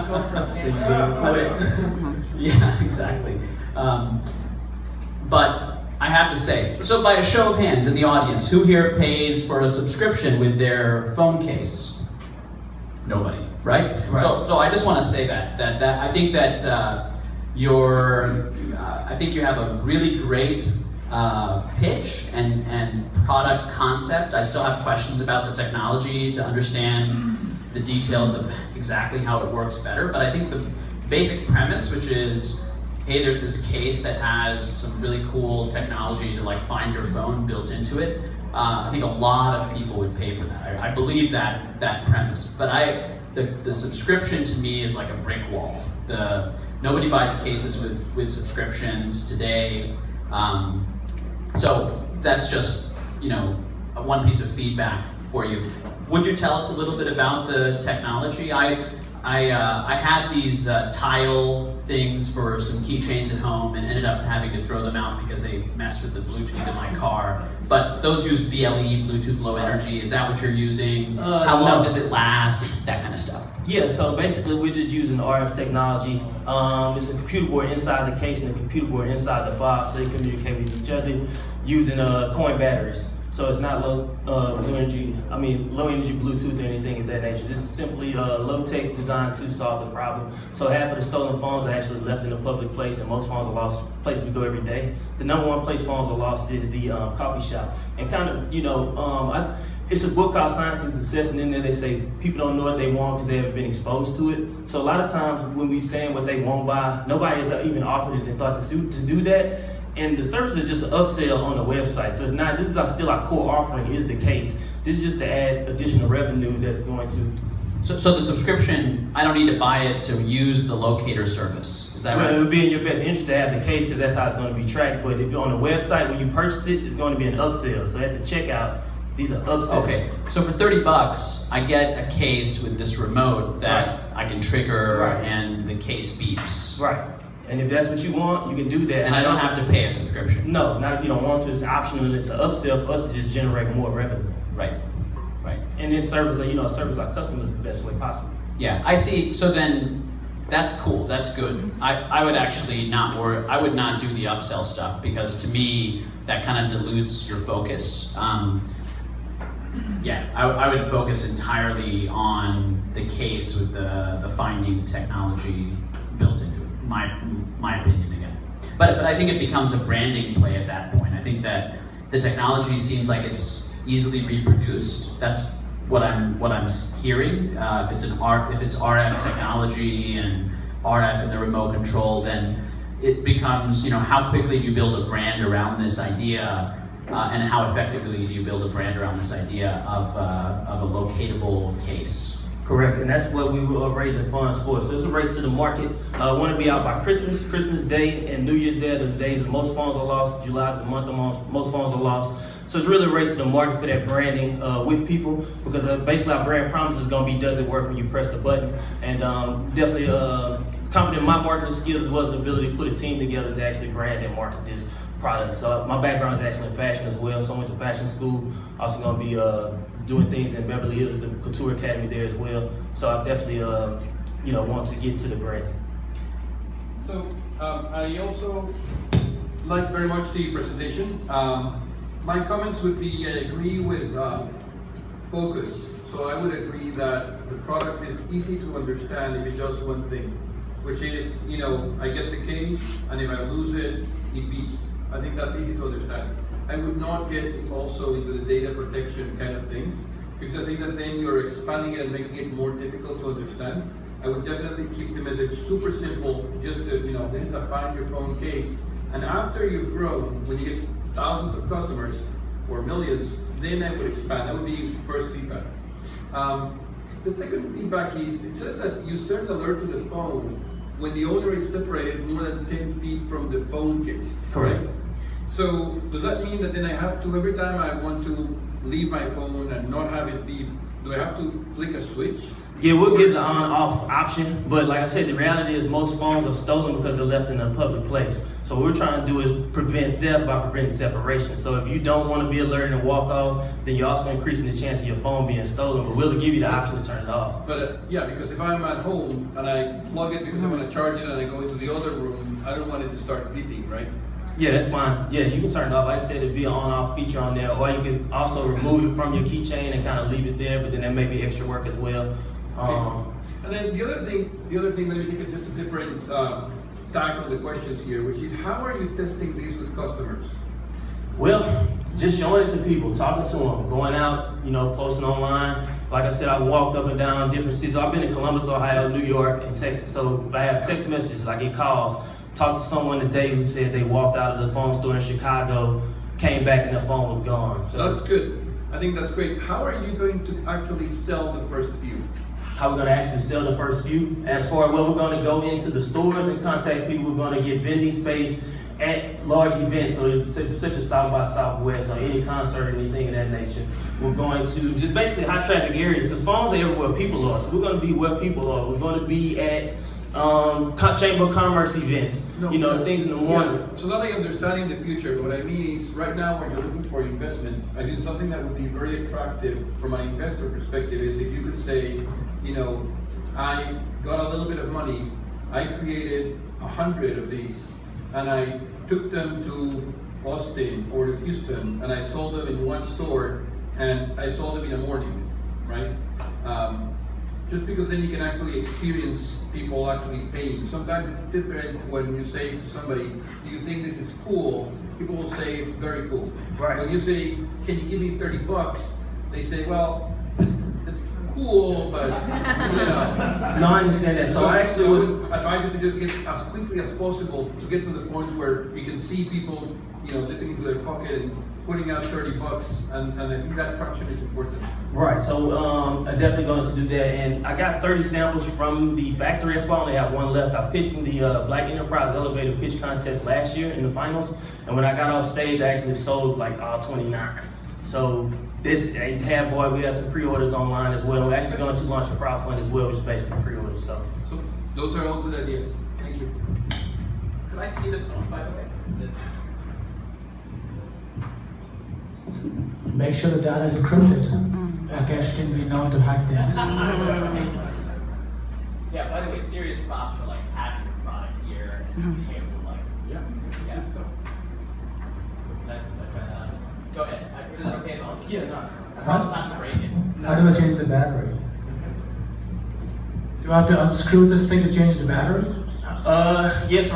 So you can record it. Yeah, exactly. But I have to say, so by a show of hands in the audience, who here pays for a subscription with their phone case? Nobody, right? So I just want to say that I think that I think you have a really great pitch and product concept. I still have questions about the technology to understand the details of exactly how it works better, but I think the basic premise, which is, hey, there's this case that has some really cool technology to like find your phone built into it. I think a lot of people would pay for that. I believe that premise, but the subscription to me is like a brick wall. Nobody buys cases with subscriptions today. So that's just, one piece of feedback for you. Would you tell us a little bit about the technology? I had these tile things for some keychains at home and ended up having to throw them out because they messed with the Bluetooth in my car. But those use BLE, Bluetooth Low Energy. Is that what you're using? How long does it last? That kind of stuff. Yeah, so basically we're just using RF technology. It's a computer board inside the case and a computer board inside the fob, so they communicate with each other using coin batteries. So it's not low energy Bluetooth or anything of that nature. This is simply low tech designed to solve the problem. So half of the stolen phones are actually left in a public place, and most phones are lost places we go every day. The number one place phones are lost is the coffee shop. And kind of, it's a book called Science and Success, and in there they say people don't know what they want because they haven't been exposed to it. So a lot of times when we're saying what they won't buy, nobody has even offered it and thought to do that. And the service is just an upsell on the website. So it's not, this is still our core offering is the case. This is just to add additional revenue that's going to. So the subscription, I don't need to buy it to use the locator service. Is that right? It would be in your best interest to have the case because that's how it's going to be tracked. But if you're on the website, when you purchase it, it's going to be an upsell. So at the checkout, these are upsells. Okay, so for $30, I get a case with this remote that I can trigger and the case beeps. Right. And if that's what you want, you can do that. And I don't have to pay a subscription. No, not if you don't want to. It's optional and it's an upsell for us to just generate more revenue. Right. And then service our customers the best way possible. Yeah, I see. So then that's cool. That's good. I would actually not worry. I would not do the upsell stuff because to me, that kind of dilutes your focus. I would focus entirely on the case with the finding technology built into it. My opinion again. But I think it becomes a branding play at that point. I think that the technology seems like it's easily reproduced. That's what I'm hearing. If it's RF technology and RF in the remote control, then it becomes, how quickly do you build a brand around this idea, and how effectively do you build a brand around this idea of a locatable case? Correct, and that's what we were raising funds for. So it's a race to the market. Want to be out by Christmas Day and New Year's Day are the days that most phones are lost. July is the month of most phones are lost. So it's really a race to the market for that branding with people because basically our brand promise is going to be, does it work when you press the button? And definitely confident in my marketing skills as well as the ability to put a team together to actually brand and market this product. So my background is actually in fashion as well. So I went to fashion school. Also going to be doing things in Beverly Hills, the Couture Academy there as well. So I definitely, want to get to the brand. So I also like very much the presentation. My comments would be, I agree with focus. So I would agree that the product is easy to understand if it does one thing, which is, I get the case, and if I lose it, it beeps. I think that's easy to understand. I would not get also into the data protection kind of things, because I think that then you're expanding it and making it more difficult to understand. I would definitely keep the message super simple, just to, this is a find your phone case. And after you've grown, when you get thousands of customers or millions, then I would expand. That would be first feedback. The second feedback is, it says that you send an alert to the phone when the owner is separated more than 10 feet from the phone case. Correct. Right? So does that mean that then I have to, every time I want to leave my phone and not have it beep, do I have to flick a switch? Yeah, we'll give the on-off option, but like I said, the reality is most phones are stolen because they're left in a public place. So what we're trying to do is prevent theft by preventing separation. So if you don't want to be alerted and walk off, then you're also increasing the chance of your phone being stolen, but we'll give you the option to turn it off. But yeah, because if I'm at home and I plug it because I want to charge it and I go into the other room, I don't want it to start beeping, right? Yeah, that's fine. Yeah, you can turn it off. Like I said, it'd be an on-off feature on there, or you can also remove it from your keychain and kind of leave it there, but then that may be extra work as well. Okay. And then the other thing, let me take it just a different tackle the questions here, which is how are you testing these with customers? Well, just showing it to people, talking to them, going out, posting online. Like I said, I walked up and down different cities. I've been in Columbus, Ohio, New York, and Texas. So I have text messages, I get calls. Talked to someone today who said they walked out of the phone store in Chicago, came back and their phone was gone. So that's good. I think that's great. How are you going to actually sell the first few? How we're going to actually sell the first few? As far as we're going to go into the stores and contact people, we're going to get vending space at large events, so such as South by Southwest or any concert or anything of that nature. We're going to just basically high traffic areas, because phones are everywhere people are. So we're going to be where people are. We're going to be at Chamber of Commerce events, things in the morning. Yeah. So not only understanding the future, but what I mean is right now when you're looking for investment, I think something that would be very attractive from an investor perspective is if you could say, I got a little bit of money, I created 100 of these, and I took them to Austin or to Houston, and I sold them in one store, and I sold them in the morning, right? Just because then you can actually experience people actually paying. Sometimes it's different when you say to somebody, do you think this is cool? People will say it's very cool. Right. When you say, can you give me $30? They say, well, it's cool, but No, I understand that. So I actually would advise you to just get as quickly as possible to get to the point where you can see people, dipping into their pocket and putting out $30, and I think that traction is important. Right, so I'm definitely going to do that, and I got 30 samples from the factory. I only have one left. I pitched in the Black Enterprise Elevator Pitch Contest last year in the finals, and when I got off stage, I actually sold like all 29. So this bad boy, we have some pre-orders online as well. We're actually going to launch a crowdfund as well, which is basically pre-orders. So those are all good ideas. Thank you. Could I see the phone, by the way? Is it? Make sure the data is encrypted. Rakesh can be known to hack things. Yeah, by the way, serious props for having your product here and being able to yeah. Go ahead. Is it okay if I'll just I promise not to break it. How do I change the battery? Do I have to unscrew this thing to change the battery? Yes, right.